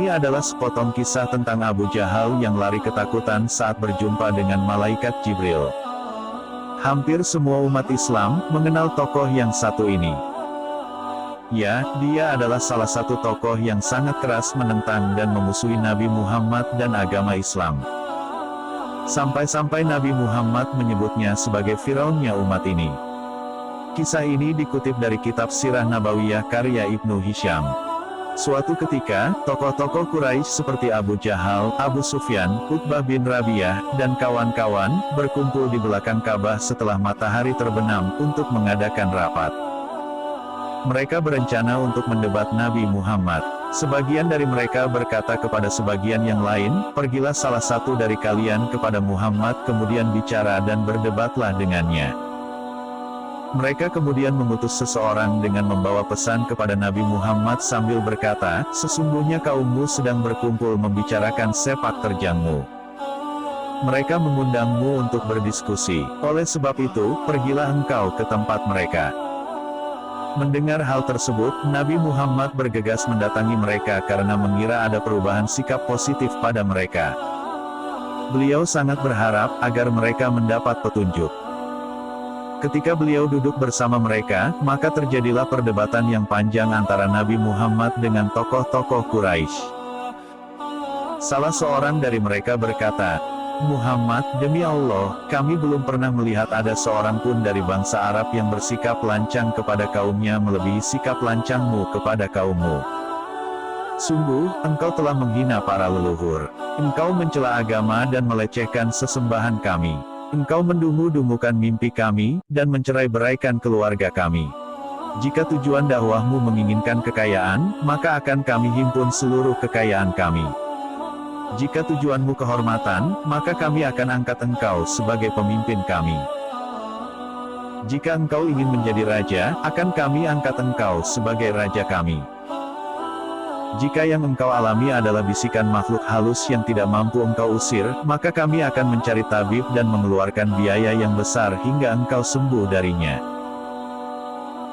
Ini adalah sepotong kisah tentang Abu Jahal yang lari ketakutan saat berjumpa dengan malaikat Jibril. Hampir semua umat Islam mengenal tokoh yang satu ini. Ya, dia adalah salah satu tokoh yang sangat keras menentang dan memusuhi Nabi Muhammad dan agama Islam. Sampai-sampai Nabi Muhammad menyebutnya sebagai Firaunnya umat ini. Kisah ini dikutip dari kitab Sirah Nabawiyah karya Ibnu Hisham. Suatu ketika, tokoh-tokoh Quraisy seperti Abu Jahal, Abu Sufyan, Utbah bin Rabi'ah, dan kawan-kawan, berkumpul di belakang Ka'bah setelah matahari terbenam untuk mengadakan rapat. Mereka berencana untuk mendebat Nabi Muhammad. Sebagian dari mereka berkata kepada sebagian yang lain, "Pergilah salah satu dari kalian kepada Muhammad kemudian bicara dan berdebatlah dengannya." Mereka kemudian mengutus seseorang dengan membawa pesan kepada Nabi Muhammad sambil berkata, "Sesungguhnya kaummu sedang berkumpul membicarakan sepak terjangmu. Mereka mengundangmu untuk berdiskusi. Oleh sebab itu, pergilah engkau ke tempat mereka." Mendengar hal tersebut, Nabi Muhammad bergegas mendatangi mereka karena mengira ada perubahan sikap positif pada mereka. Beliau sangat berharap agar mereka mendapat petunjuk. Ketika beliau duduk bersama mereka, maka terjadilah perdebatan yang panjang antara Nabi Muhammad dengan tokoh-tokoh Quraisy. Salah seorang dari mereka berkata, "Muhammad, demi Allah, kami belum pernah melihat ada seorang pun dari bangsa Arab yang bersikap lancang kepada kaumnya melebihi sikap lancangmu kepada kaummu. Sungguh, engkau telah menghina para leluhur. Engkau mencela agama dan melecehkan sesembahan kami. Engkau mendungu-dungukan mimpi kami, dan mencerai-beraikan keluarga kami. Jika tujuan dakwahmu menginginkan kekayaan, maka akan kami himpun seluruh kekayaan kami. Jika tujuanmu kehormatan, maka kami akan angkat engkau sebagai pemimpin kami. Jika engkau ingin menjadi raja, akan kami angkat engkau sebagai raja kami. Jika yang engkau alami adalah bisikan makhluk halus yang tidak mampu engkau usir, maka kami akan mencari tabib dan mengeluarkan biaya yang besar hingga engkau sembuh darinya."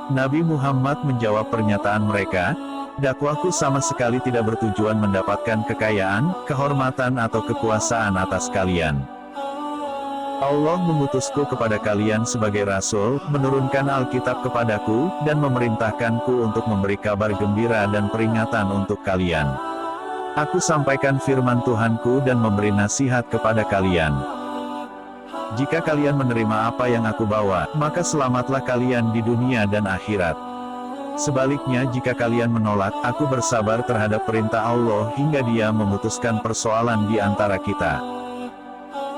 Nabi Muhammad menjawab pernyataan mereka, "Dakwahku sama sekali tidak bertujuan mendapatkan kekayaan, kehormatan atau kekuasaan atas kalian. Allah mengutusku kepada kalian sebagai Rasul, menurunkan Alkitab kepadaku, dan memerintahkanku untuk memberi kabar gembira dan peringatan untuk kalian. Aku sampaikan firman Tuhanku dan memberi nasihat kepada kalian. Jika kalian menerima apa yang aku bawa, maka selamatlah kalian di dunia dan akhirat. Sebaliknya jika kalian menolak, aku bersabar terhadap perintah Allah hingga Dia memutuskan persoalan di antara kita."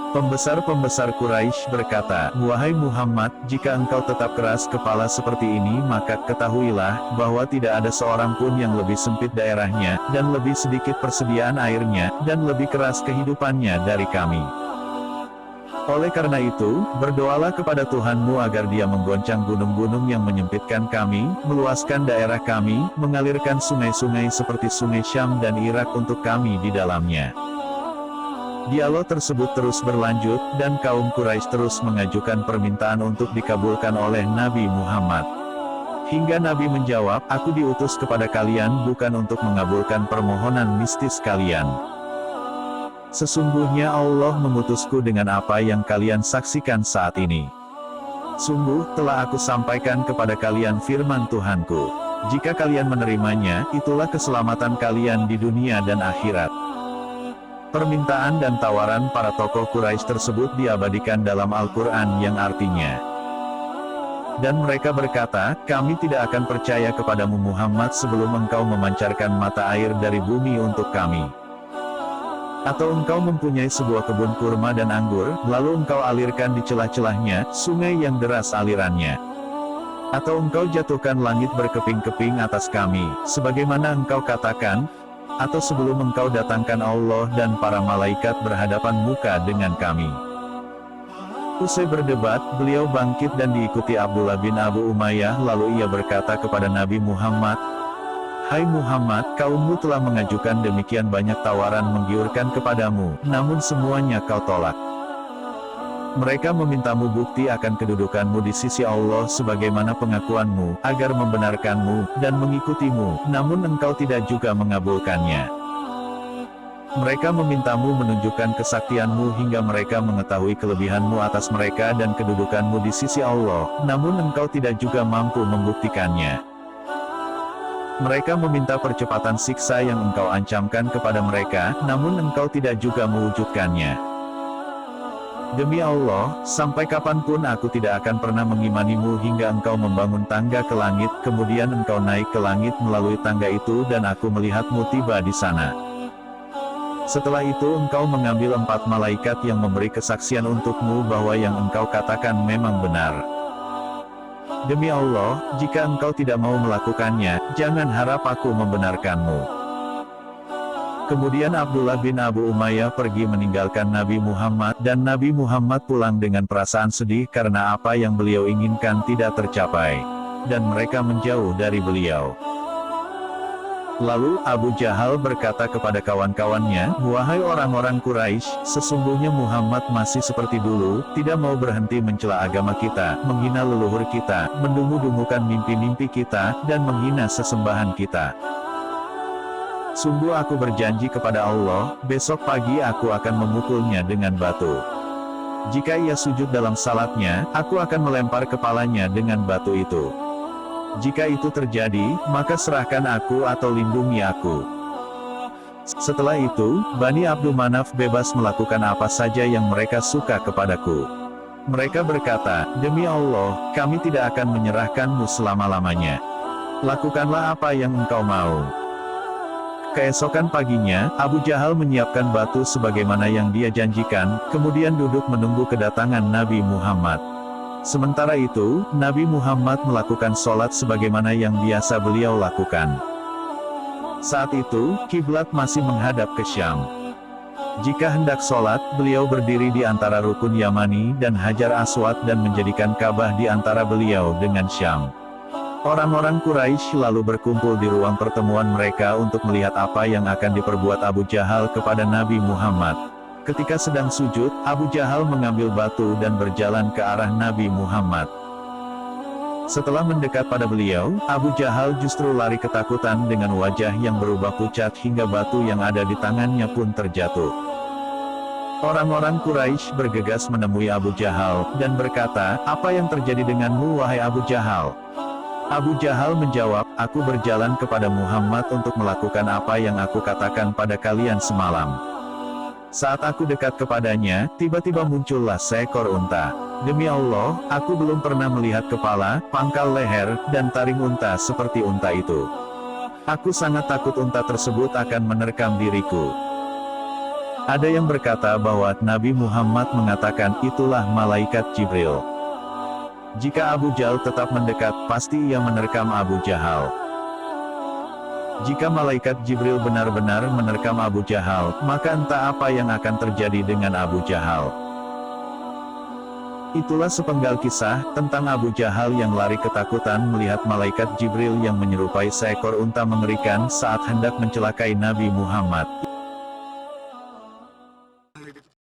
Pembesar-pembesar Quraisy berkata, "Wahai Muhammad, jika engkau tetap keras kepala seperti ini maka ketahuilah, bahwa tidak ada seorang pun yang lebih sempit daerahnya, dan lebih sedikit persediaan airnya, dan lebih keras kehidupannya dari kami. Oleh karena itu, berdoalah kepada Tuhanmu agar Dia menggoncang gunung-gunung yang menyempitkan kami, meluaskan daerah kami, mengalirkan sungai-sungai seperti sungai Syam dan Irak untuk kami di dalamnya." Dialog tersebut terus berlanjut, dan kaum Quraisy terus mengajukan permintaan untuk dikabulkan oleh Nabi Muhammad. Hingga Nabi menjawab, "Aku diutus kepada kalian bukan untuk mengabulkan permohonan mistis kalian. Sesungguhnya Allah mengutusku dengan apa yang kalian saksikan saat ini. Sungguh, telah aku sampaikan kepada kalian firman Tuhanku. Jika kalian menerimanya, itulah keselamatan kalian di dunia dan akhirat." Permintaan dan tawaran para tokoh Quraisy tersebut diabadikan dalam Al-Quran yang artinya, "Dan mereka berkata, kami tidak akan percaya kepadamu Muhammad sebelum engkau memancarkan mata air dari bumi untuk kami. Atau engkau mempunyai sebuah kebun kurma dan anggur, lalu engkau alirkan di celah-celahnya, sungai yang deras alirannya. Atau engkau jatuhkan langit berkeping-keping atas kami, sebagaimana engkau katakan, atau sebelum engkau datangkan Allah dan para malaikat berhadapan muka dengan kami." Usai berdebat, beliau bangkit dan diikuti Abdullah bin Abu Umayyah lalu ia berkata kepada Nabi Muhammad, "Hai Muhammad, kaummu telah mengajukan demikian banyak tawaran menggiurkan kepadamu, namun semuanya kau tolak. Mereka memintamu bukti akan kedudukanmu di sisi Allah sebagaimana pengakuanmu, agar membenarkanmu, dan mengikutimu, namun engkau tidak juga mengabulkannya. Mereka memintamu menunjukkan kesaktianmu hingga mereka mengetahui kelebihanmu atas mereka dan kedudukanmu di sisi Allah, namun engkau tidak juga mampu membuktikannya. Mereka meminta percepatan siksa yang engkau ancamkan kepada mereka, namun engkau tidak juga mewujudkannya. Demi Allah, sampai kapanpun aku tidak akan pernah mengimanimu hingga engkau membangun tangga ke langit, kemudian engkau naik ke langit melalui tangga itu dan aku melihatmu tiba di sana. Setelah itu engkau mengambil 4 malaikat yang memberi kesaksian untukmu bahwa yang engkau katakan memang benar. Demi Allah, jika engkau tidak mau melakukannya, jangan harap aku membenarkanmu. Kemudian Abdullah bin Abu Umayyah pergi meninggalkan Nabi Muhammad, dan Nabi Muhammad pulang dengan perasaan sedih karena apa yang beliau inginkan tidak tercapai. Dan mereka menjauh dari beliau. Lalu Abu Jahal berkata kepada kawan-kawannya, "Wahai orang-orang Quraisy, sesungguhnya Muhammad masih seperti dulu, tidak mau berhenti mencela agama kita, menghina leluhur kita, mendungu-dungukan mimpi-mimpi kita, dan menghina sesembahan kita. Sungguh aku berjanji kepada Allah, besok pagi aku akan memukulnya dengan batu. Jika ia sujud dalam salatnya, aku akan melempar kepalanya dengan batu itu. Jika itu terjadi, maka serahkan aku atau lindungi aku." Setelah itu, Bani Abdul Manaf bebas melakukan apa saja yang mereka suka kepadaku. Mereka berkata, "Demi Allah, kami tidak akan menyerahkanmu selama-lamanya. Lakukanlah apa yang engkau mau." Keesokan paginya, Abu Jahal menyiapkan batu sebagaimana yang dia janjikan, kemudian duduk menunggu kedatangan Nabi Muhammad. Sementara itu, Nabi Muhammad melakukan sholat sebagaimana yang biasa beliau lakukan. Saat itu, kiblat masih menghadap ke Syam. Jika hendak sholat, beliau berdiri di antara rukun Yamani dan Hajar Aswad dan menjadikan Ka'bah di antara beliau dengan Syam. Orang-orang Quraisy lalu berkumpul di ruang pertemuan mereka untuk melihat apa yang akan diperbuat Abu Jahal kepada Nabi Muhammad. Ketika sedang sujud, Abu Jahal mengambil batu dan berjalan ke arah Nabi Muhammad. Setelah mendekat pada beliau, Abu Jahal justru lari ketakutan dengan wajah yang berubah pucat hingga batu yang ada di tangannya pun terjatuh. Orang-orang Quraisy bergegas menemui Abu Jahal, dan berkata, "Apa yang terjadi denganmu wahai Abu Jahal?" Abu Jahal menjawab, "Aku berjalan kepada Muhammad untuk melakukan apa yang aku katakan pada kalian semalam. Saat aku dekat kepadanya, tiba-tiba muncullah seekor unta. Demi Allah, aku belum pernah melihat kepala, pangkal leher, dan taring unta seperti unta itu. Aku sangat takut unta tersebut akan menerkam diriku." Ada yang berkata bahwa Nabi Muhammad mengatakan itulah malaikat Jibril. Jika Abu Jahal tetap mendekat, pasti ia menerkam Abu Jahal. Jika malaikat Jibril benar-benar menerkam Abu Jahal, maka entah apa yang akan terjadi dengan Abu Jahal. Itulah sepenggal kisah tentang Abu Jahal yang lari ketakutan melihat malaikat Jibril yang menyerupai seekor unta mengerikan saat hendak mencelakai Nabi Muhammad.